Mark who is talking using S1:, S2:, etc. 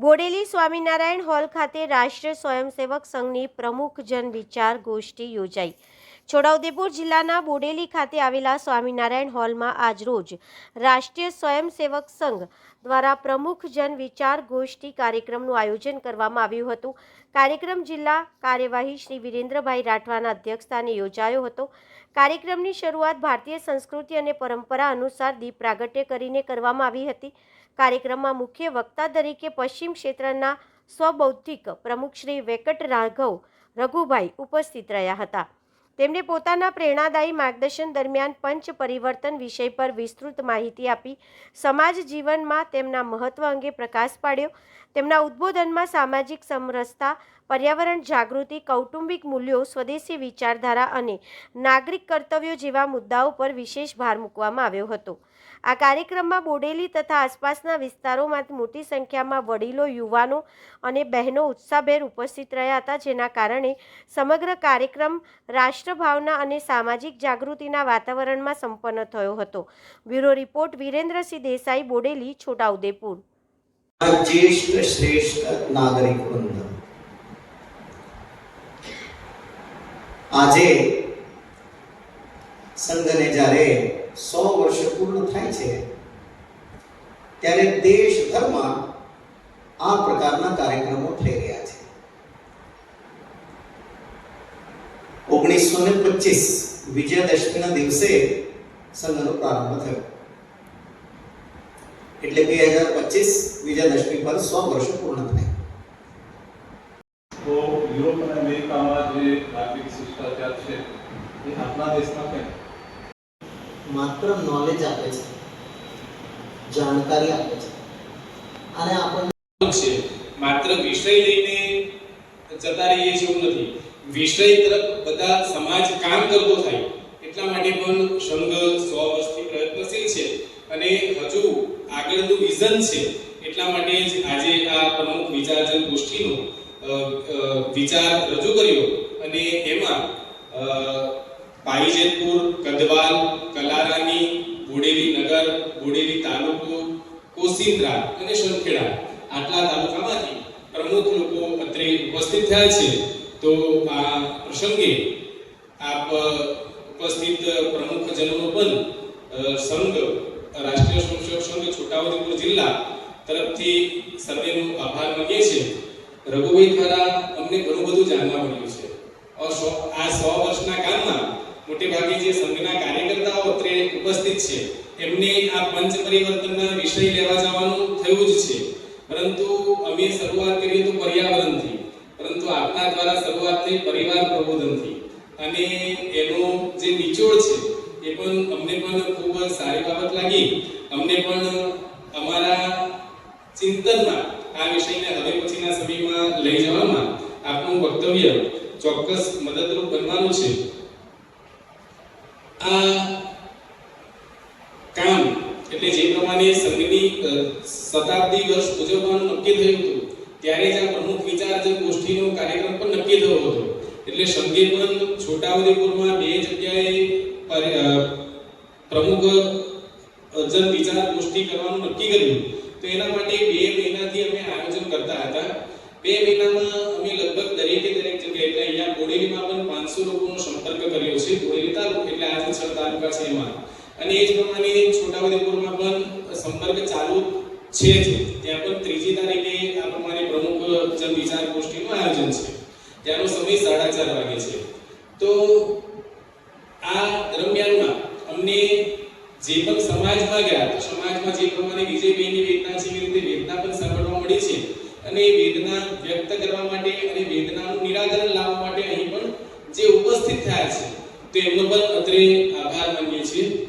S1: Bodeli Swaminarayan hall ખાતે રાષ્ટ્રીય સ્વયંસેવક સંઘની પ્રમુખ જન વિચાર ગોષ્ઠી યોજાઈ। છોટાઉદેપુર જિલ્લાના બોડેલી ખાતે આવેલા સ્વામિનારાયણ હોલમાં આજરોજ રાષ્ટ્રીય સ્વયંસેવક સંઘ દ્વારા પ્રમુખ જન વિચાર ગોષ્ઠી કાર્યક્રમનું આયોજન કરવામાં આવ્યું હતું। કાર્યક્રમ જિલ્લા કાર્યવાહી શ્રી વિરેન્દ્રભાઈ રાઠવાના અધ્યક્ષસ્થાને યોજાયો હતો। કાર્યક્રમની શરૂઆત ભારતીય સંસ્કૃતિ અને પરંપરા અનુસાર દીપ પ્રાગટ્ય કરીને કરવામાં આવી હતી। કાર્યક્રમમાં મુખ્ય વક્તા તરીકે પશ્ચિમ ક્ષેત્રના સ્વબૌદ્ધિક પ્રમુખ શ્રી વેંકટ રાઘવ રઘુભાઈ ઉપસ્થિત રહ્યા હતા। તેમણે પોતાના પ્રેરણાદાયી માર્ગદર્શન દરમિયાન પંચ પરિવર્તન વિષય પર વિસ્તૃત માહિતી આપી સમાજ જીવનમાં તેમના મહત્વ અંગે પ્રકાશ પાડ્યો। તેમના ઉદ્બોધનમાં સામાજિક સમરસતા, પર્યાવરણ જાગૃતિ, કૌટુંબિક મૂલ્યો, સ્વદેશી વિચારધારા અને નાગરિક કર્તવ્યો જેવા મુદ્દાઓ પર વિશેષ ભાર મૂકવામાં આવ્યો હતો। આ કાર્યક્રમમાં બોડેલી તથા આસપાસના વિસ્તારોમાંથી મોટી સંખ્યામાં વડીલો, યુવાનો અને બહેનો ઉત્સાહભેર ઉપસ્થિત રહ્યા હતા, જેના કારણે સમગ્ર કાર્યક્રમ રાષ્ટ્રભાવના અને સામાજિક જાગૃતિના વાતાવરણમાં સંપન્ન થયો હતો। Bureau report Virendrasinh Desai, Bodeli, Chhota Udepur.
S2: ज्येष्ठ श्रेष्ठ नागरिक वृंद, આજે સંઘને જ્યારે 100 વર્ષ પૂર્ણ થાય છે ત્યારે દેશભરમાં આ પ્રકારના કાર્યક્રમો થઈ રહ્યા છે। 1925 વિજયાદશમીના દિવસે સંઘનો પ્રારંભ થયો, એટલે 2025 વિજયાદશમી પર 100 વર્ષ પૂર્ણ થાય।
S3: તો યુરોપ અને અમેરિકામાં જે નાગરિક શિષ્ટાચાર છે એ આપણા દેશમાં કેમ?
S2: માત્ર નોલેજ આપે છે, જાણકારી આપે છે, અને આપણને
S4: છે માત્ર વિષય લઈને જતા રહીએ છીએ એવું નથી, વિષય તરફ બધા સમાજ કામ કરતો થાય એટલા માટે પણ સંઘ 100 વર્ષથી પ્રયત્નશીલ છે અને હજુ આગળનું વિઝન છે। એટલા માટે જ આજે આ પ્રમુખ વિચારજન ગોષ્ઠીનો વિચાર રજૂ કર્યો અને એમાં પાઈજેતપુર, કદવાલ, કલારાની, બોડેલી નગર, બોડેલી તાલુકો, કોસિન્દ્રા અને સરખેડા આટલા તાલુકામાંથી પ્રમુખ લોકો અત્રે ઉપસ્થિત થયા છે। તો આ પ્રસંગે આપ ઉપસ્થિત પ્રમુખજનોનો પણ સંઘ રાષ્ટ્રીય સ્વયંસેવક સંઘ છોટાઉદેપુર જિલ્લા તરફથી સર્વેનો આભાર માનીએ છીએ। રઘુભાઈ દ્વારા અમને ઘણું બધું જાણવા મળ્યું છે। આ 100 વર્ષના કામમાં મોટે ભાગે જે સંઘના કાર્યકર્તાઓ અત્રે ઉપસ્થિત છે એમને આ પંચ પરિવર્તનના વિષય લેવા જવાનું થયું જ છે, પરંતુ અમે શરૂઆત કરી તો પર્યાવરણથી, પરંતુ આપના દ્વારા શરૂઆત થઈ પરિવાર પ્રબોધનથી અને એનો જે નિચોડ છે એ પણ અમને પણ ખૂબ સારી બાબત લાગી। અમને પણ અમારા ચિંતનમાં આ વિષયને હવે પછીના સમયમાં લઈ જવામાં આપનું વક્તવ્ય ચોક્કસ મદદરૂપ બનવાનું છે। આ કામ એટલે જે પ્રમાણે સંઘની શતાબ્દી વર્ષ ઉજવવાનું નક્કી થયું હતું ત્યારે જ આ પ્રમુખ વિચારજન ગોષ્ઠીનો કાર્યક્રમ પણ નક્કી થયો હતો, એટલે સંઘે પણ છોટાઉદેપુરમાં 2 જગ્યાએ પ્રમુખ જન વિચાર ગોષ્ઠી કરવાનું નક્કી કર્યું। તો એના માટે 2 મહિનાથી અમે આયોજન કરતા હતા। 2 મહિનામાં અમે લગભગ દરેક જગ્યાએ, એટલે અહીંયા બોડેલીમાં પણ 500 લોકોનો સંપર્ક કર્યો છે, બોડેલી તાલુકો એટલે આજે 6 તાલુકા છે એમાં, અને એ જ પ્રમાણે છોટાઉદેપુરમાં પણ સંપર્ક ચાલુ છે જ। ત્યાં પણ 3જી તારીખે આ પ્રમાણે પ્રમુખ જન વિચાર ગોષ્ઠીનું આયોજન છે, ત્યાંનો સમય 4:30 વાગે છે। તો આ દરમિયાનમાં અમને જે પણ સમાજમાં ગયા તો સમાજમાં જે પ્રમાણે વિજયભાઈની વેદના છે એવી રીતે વેદના પણ સાંભળવા મળી છે, અને એ વેદના વ્યક્ત કરવા માટે અને વેદનાનું નિરાકરણ લાવવા માટે અહીં પણ જે ઉપસ્થિત થયા છે તો એમનો પણ અત્રે આભાર માનીએ છીએ।